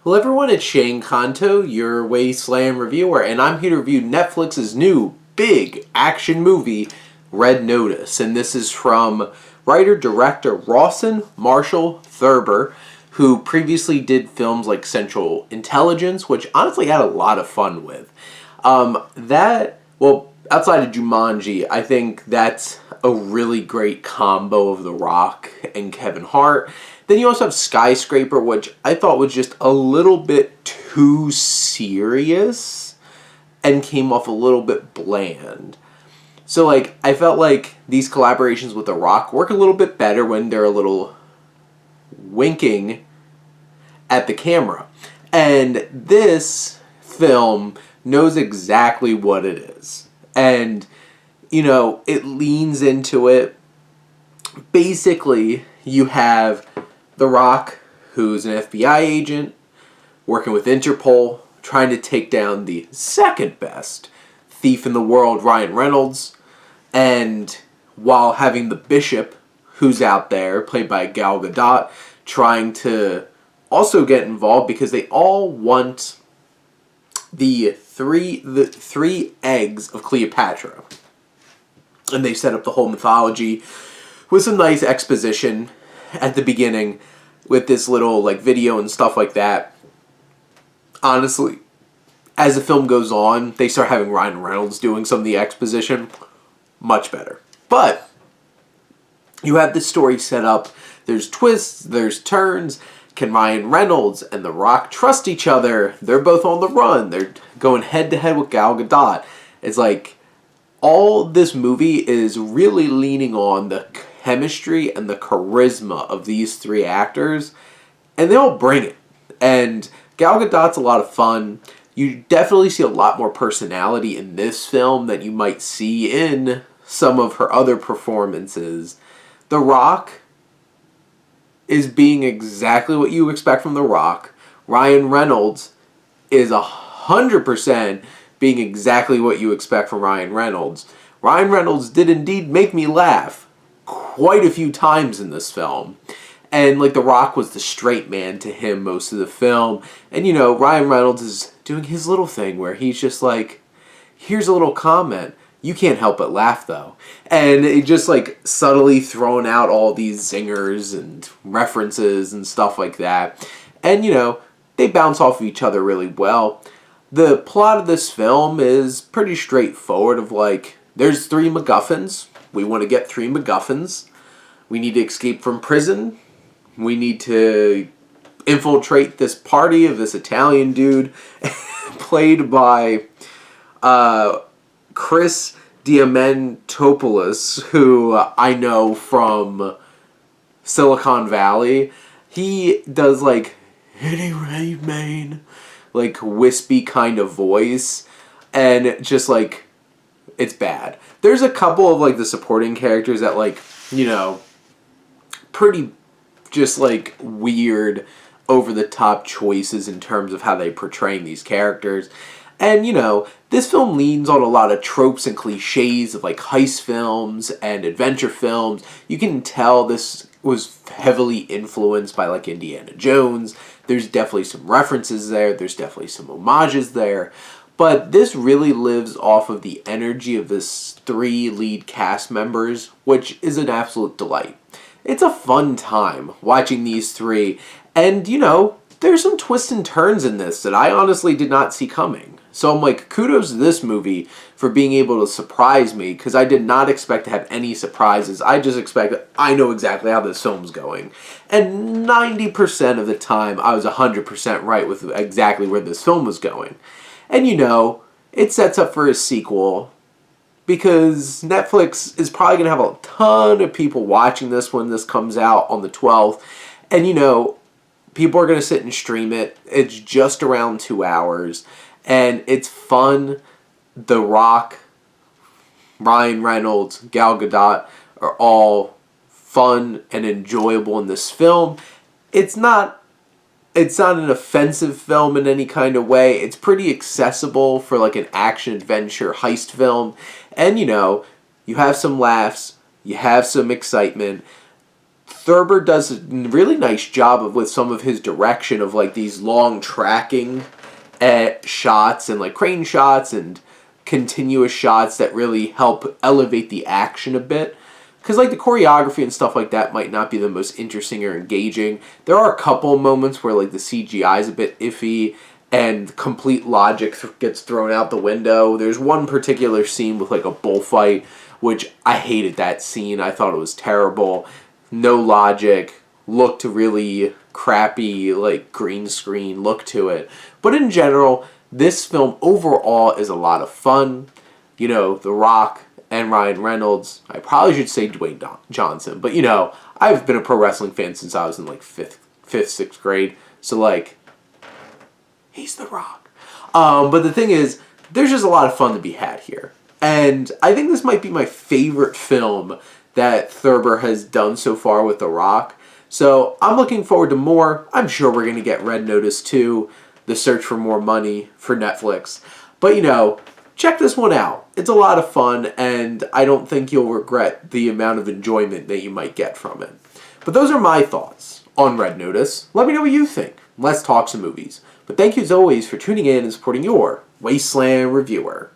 Hello everyone, it's Shane Kanto, your Wasteland reviewer, and I'm here to review Netflix's new big action movie, Red Notice. And this is from writer-director Rawson Marshall Thurber, who previously did films like Central Intelligence, which honestly I had a lot of fun with. Outside of Jumanji, I think that's a really great combo of The Rock and Kevin Hart. Then you also have Skyscraper, which I thought was just a little bit too serious and came off a little bit bland. So, I felt like these collaborations with The Rock work a little bit better when they're a little winking at the camera. And this film knows exactly what it is. And, it leans into it. Basically, you have The Rock, who's an FBI agent, working with Interpol, trying to take down the second best thief in the world, Ryan Reynolds. And while having the Bishop, who's out there, played by Gadot, trying to also get involved because they all want the three eggs of Cleopatra. And they set up the whole mythology with some nice exposition at the beginning with this little video and stuff like that. Honestly, as the film goes on, they start having Ryan Reynolds doing some of the exposition. Much better. But you have this story set up. There's twists, there's turns. Can Ryan Reynolds and The Rock trust each other? They're both on the run. They're going head to head with Gal Gadot. It's all this movie is really leaning on the chemistry and the charisma of these three actors, and they all bring it. And Gal Gadot's a lot of fun. You definitely see a lot more personality in this film than you might see in some of her other performances. The Rock is being exactly what you expect from The Rock. Ryan Reynolds is 100% being exactly what you expect from Ryan Reynolds. Ryan Reynolds did indeed make me laugh quite a few times in this film. And The Rock was the straight man to him most of the film. And Ryan Reynolds is doing his little thing where he's just here's a little comment. You can't help but laugh though. And it just subtly throwing out all these zingers and references and stuff like that. And they bounce off of each other really well. The plot of this film is pretty straightforward of there's three MacGuffins. We want to get three MacGuffins. We need to escape from prison. We need to infiltrate this party of this Italian dude played by Chris Diamantopoulos, who I know from Silicon Valley. He does "Any rave main," wispy kind of voice, and just it's bad. There's a couple of the supporting characters that pretty just weird over the top choices in terms of how they portray these characters. And this film leans on a lot of tropes and cliches of heist films and adventure films. You can tell this was heavily influenced by Indiana Jones. There's definitely some references there. There's definitely some homages there. But this really lives off of the energy of this three lead cast members, which is an absolute delight. It's a fun time watching these three. And, there's some twists and turns in this that I honestly did not see coming. So I'm kudos to this movie for being able to surprise me, because I did not expect to have any surprises. I just expected, I know exactly how this film's going. And 90% of the time, I was 100% right with exactly where this film was going. And it sets up for a sequel, because Netflix is probably going to have a ton of people watching this when this comes out on the 12th. And people are going to sit and stream it. It's just around 2 hours. And it's fun. The Rock, Ryan Reynolds, Gal Gadot are all fun and enjoyable in this film. It's not an offensive film in any kind of way. It's pretty accessible for an action adventure heist film. And you have some laughs, you have some excitement. Thurber does a really nice job of, with some of his direction of like these long tracking shots and like crane shots and continuous shots that really help elevate the action a bit. Because like the choreography and stuff like that might not be the most interesting or engaging. There are a couple moments where like the CGI is a bit iffy and complete logic gets thrown out the window. There's one particular scene with like a bullfight, which I hated that scene. I thought it was terrible. No logic. Looked really crappy, like green screen look to it. But in general, this film overall is a lot of fun. You know, The Rock and Ryan Reynolds. I probably should say Dwayne Johnson. But, you know, I've been a pro wrestling fan since I was in, like, 6th grade. So, like, he's The Rock. But the thing is, there's just a lot of fun to be had here. And I think this might be my favorite film that Thurber has done so far with The Rock. So, I'm looking forward to more. I'm sure we're going to get Red Notice 2, The Search for More Money for Netflix. But, you know, check this one out. It's a lot of fun, and I don't think you'll regret the amount of enjoyment that you might get from it. But those are my thoughts on Red Notice. Let me know what you think. Let's talk some movies. But thank you as always for tuning in and supporting your Wasteland reviewer.